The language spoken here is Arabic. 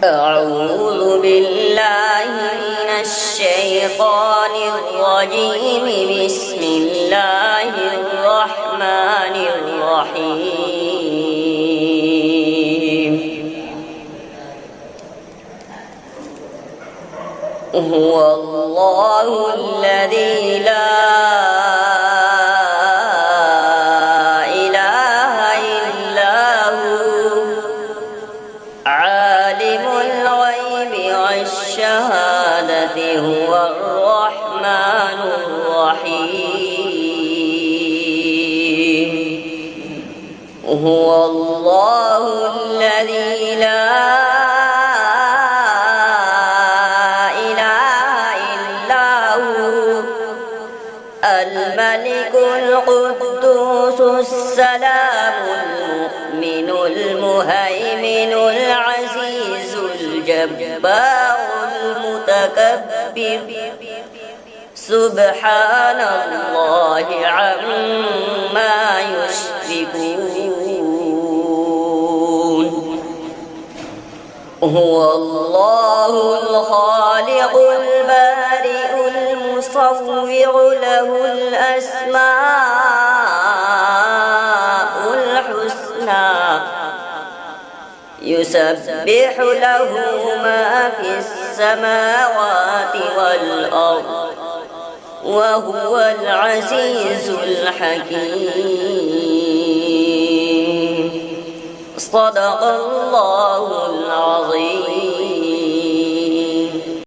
أعوذ بالله من الشيطان الرجيم. بسم الله الرحمن الرحيم. هو الله الذي لا إله إلا هو عالم الغيب والشهادة هو الرحمن الرحيم. هو الله الذي لا إله إلا هو الملك القدوس السلام المؤمن المهيمن العزيز الجبار المتكبر سبحان الله عما يشركون. هو الله الخالق البارئ المصور له الأسماء الحسنى يسبح له ما في السماوات والأرض وهو العزيز الحكيم. صدق الله العظيم.